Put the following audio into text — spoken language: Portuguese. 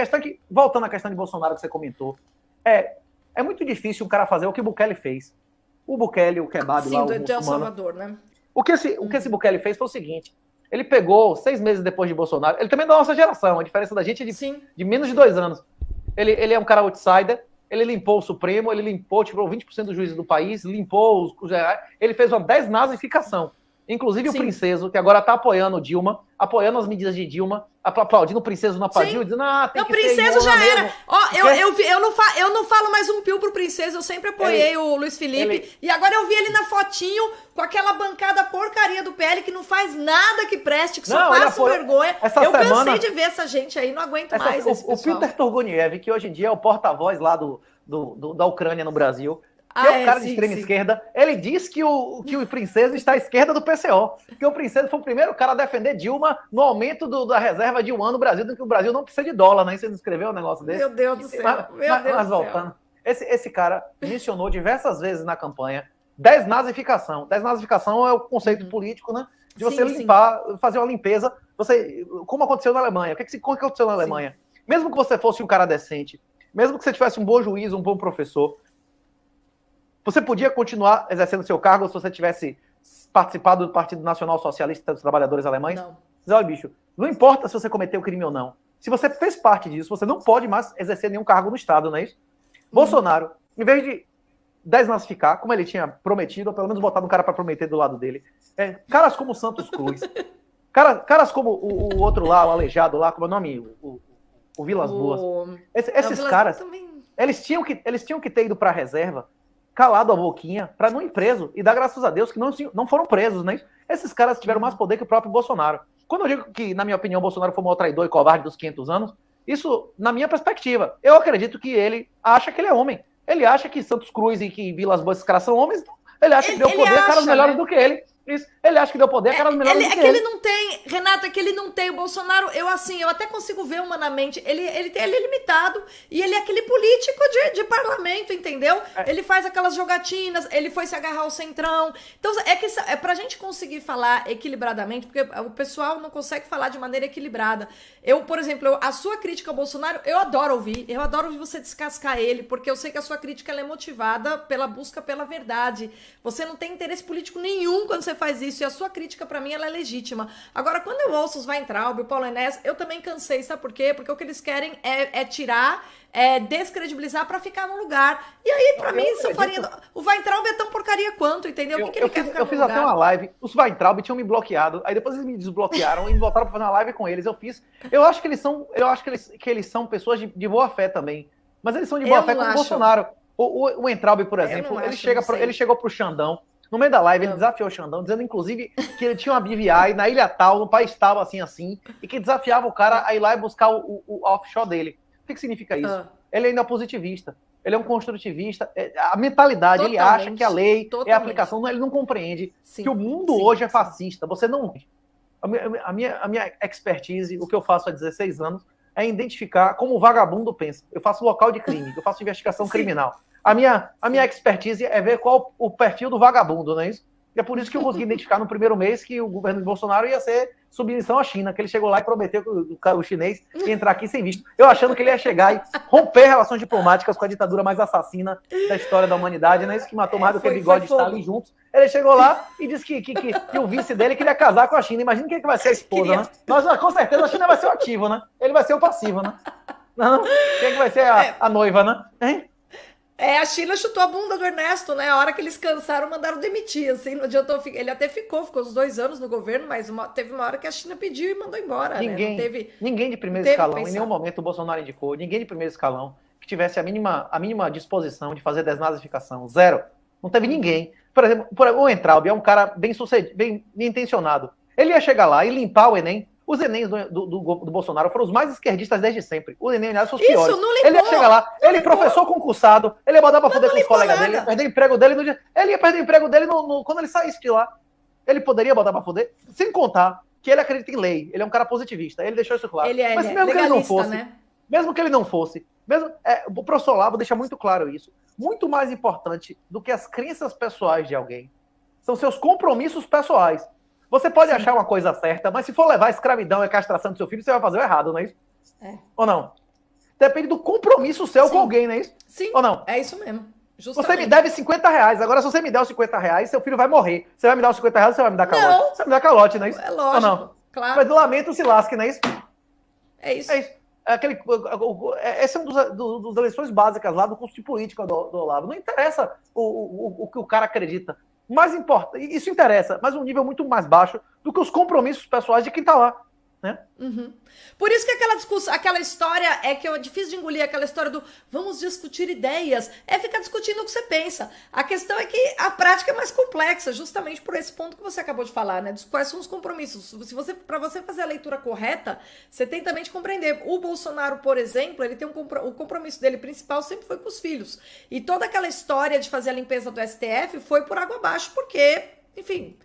questão é que, voltando à questão de Bolsonaro que você comentou, é muito difícil o cara fazer o que o Bukele fez. O Bukele, o kebab lá, o de El muçulmano. Salvador, né? O que esse Bukele fez foi o seguinte, ele pegou 6 meses depois de Bolsonaro, ele também é da nossa geração, a diferença da gente é de menos de 2 anos. Ele é um cara outsider, ele limpou o Supremo, ele limpou, tirou 20% dos juízes do país, limpou os gerais, ele fez uma desnazificação. Inclusive o Princeso, que agora está apoiando Dilma, apoiando as medidas de Dilma, aplaudindo o Princeso na Padilha, dizendo, tem que Princeso já mesmo. era. Eu não falo mais um pio pro Princeso, eu sempre apoiei o Luiz Felipe, e agora eu vi ele na fotinho com aquela bancada porcaria do PL que não faz nada que preste, que só passa vergonha. Eu cansei de ver essa gente aí, não aguento mais esse pessoal. O Peter Turguniev, que hoje em dia é o porta-voz lá da Ucrânia no Brasil, que é um cara de extrema esquerda, ele diz que o Princeso está à esquerda do PCO, que o Princeso foi o primeiro cara a defender Dilma no aumento da reserva de yuan no Brasil, do que o Brasil não precisa de dólar, né? Você não escreveu um negócio desse? Meu Deus do céu. Mas voltando, esse cara mencionou diversas vezes na campanha desnazificação. Desnazificação é o conceito político, né? De você limpar, fazer uma limpeza, como aconteceu na Alemanha. O que aconteceu na Alemanha? Mesmo que você fosse um cara decente, mesmo que você tivesse um bom juiz, um bom professor, você podia continuar exercendo seu cargo se você tivesse participado do Partido Nacional Socialista dos Trabalhadores Alemães? Não. Mas olha, bicho, não importa se você cometeu crime ou não. Se você fez parte disso, você não pode mais exercer nenhum cargo no Estado, não é isso? Bolsonaro, em vez de desnazificar, como ele tinha prometido, ou pelo menos botar um cara para prometer do lado dele, caras como Santos Cruz, caras como o outro lá, o aleijado lá, como é o nome? O Vilas Boas. Esses caras, eles tinham que ter ido para a reserva, calado a boquinha, para não ir preso, e dar graças a Deus que não foram presos, né? Esses caras tiveram mais poder que o próprio Bolsonaro. Quando eu digo que, na minha opinião, Bolsonaro foi o maior traidor e covarde dos 500 anos, isso, na minha perspectiva, eu acredito que ele acha que ele é homem. Ele acha que Santos Cruz e que Vilas Boas, esses caras são homens, ele acha que deu poder a caras melhores do que ele. Isso. Ele acha que deu poder a caras melhores do que ele. Ele não tem, Renata, é que ele não tem. O Bolsonaro, eu até consigo ver humanamente, ele é limitado, e ele é aquele político de parlamento, entendeu? Ele faz aquelas jogatinas, ele foi se agarrar ao centrão. Então, pra gente conseguir falar equilibradamente, porque o pessoal não consegue falar de maneira equilibrada. Por exemplo, a sua crítica ao Bolsonaro, eu adoro ouvir você descascar ele, porque eu sei que a sua crítica ela é motivada pela busca pela verdade. Você não tem interesse político nenhum quando você faz isso, e a sua crítica, pra mim, ela é legítima. Agora, quando eu ouço os Weintraub, o Paulo Enéas, eu também cansei, sabe por quê? Porque o que eles querem é tirar, descredibilizar pra ficar no lugar. E aí, pra mim, o Weintraub é tão porcaria quanto, entendeu? O que ele quer ficar no lugar? Eu fiz até uma live, os Weintraub tinham me bloqueado, aí depois eles me desbloquearam e me botaram pra fazer uma live com eles. Eu acho que eles são pessoas de boa fé também, mas eles são de boa fé com o Bolsonaro. O Weintraub, por exemplo, ele chegou pro Xandão, no meio da live, ele desafiou o Xandão, dizendo, inclusive, que ele tinha uma BVI na ilha tal, no país tal, assim, e que desafiava o cara a ir lá e buscar o offshore dele. O que significa isso? Ele ainda é positivista, ele é um construtivista, a mentalidade, ele acha que a lei é a aplicação, ele não compreende que o mundo hoje é fascista. Você não... A minha expertise, o que eu faço há 16 anos, é identificar como o vagabundo pensa. Eu faço local de crime, eu faço investigação criminal. A minha expertise é ver qual o perfil do vagabundo, não é isso? E é por isso que eu consegui identificar no primeiro mês que o governo de Bolsonaro ia ser submissão à China, que ele chegou lá e prometeu que o chinês ia entrar aqui sem visto. Eu achando que ele ia chegar e romper relações diplomáticas com a ditadura mais assassina da história da humanidade, não é isso? Que matou mais do que Bigode e Stalin juntos. Ele chegou lá e disse que o vice dele queria casar com a China. Imagina quem é que vai ser a esposa, né? Nós, com certeza, a China vai ser o ativo, né? Ele vai ser o passivo, né? Não? Quem é que vai ser a noiva, né? Hein? A China chutou a bunda do Ernesto, né? A hora que eles cansaram, mandaram demitir, assim, não adiantou. Ele até ficou uns 2 anos no governo, mas teve uma hora que a China pediu e mandou embora, ninguém, né? Ninguém de primeiro escalão, em nenhum momento o Bolsonaro indicou, ninguém de primeiro escalão que tivesse a mínima disposição de fazer desnazificação. Zero. Não teve ninguém. Por exemplo, o Weintraub é um cara bem sucedido, bem intencionado. Ele ia chegar lá e limpar o Enem. Os Enems do Bolsonaro foram os mais esquerdistas desde sempre. O Enem, aliás, foi os piores. Não limpou, ele ia chegar lá, ele é professor concursado, ele ia botar pra foder com os colegas dele, ia perder o emprego dele no dia. Ele ia perder o emprego dele quando ele saísse de lá. Ele poderia botar pra foder, sem contar que ele acredita em lei. Ele é um cara positivista. Ele deixou isso claro. Mas mesmo que ele não fosse, né? Mesmo que ele não fosse, o professor Olavo deixa muito claro isso. Muito mais importante do que as crenças pessoais de alguém são seus compromissos pessoais. Você pode achar uma coisa certa, mas se for levar a escravidão e a castração do seu filho, você vai fazer o errado, não é isso? Ou não? depende do compromisso seu com alguém, não é isso? Sim, ou não? É isso mesmo. Justamente. Você me deve R$50. Agora, se você me der os R$50, seu filho vai morrer. Você vai me dar os R$50 ou você vai me dar calote? Não. Você vai me dar calote, não é isso? É lógico, ou não? claro. Mas do lamento se lasque, não é isso? É isso. É isso. Essa é uma das eleições básicas lá do curso de política do Olavo. Não interessa o que o cara acredita. Mais importante, isso interessa, mas um nível muito mais baixo do que os compromissos pessoais de quem está lá. Né? Uhum. Por isso que aquela discussão, aquela história é que é difícil de engolir, aquela história do vamos discutir ideias, é ficar discutindo o que você pensa. A questão é que a prática é mais complexa, justamente por esse ponto que você acabou de falar, né? Quais são os compromissos? Para você fazer a leitura correta, você tem também de compreender. O Bolsonaro, por exemplo, ele tem o compromisso dele principal sempre foi com os filhos. E toda aquela história de fazer a limpeza do STF foi por água abaixo, porque, enfim,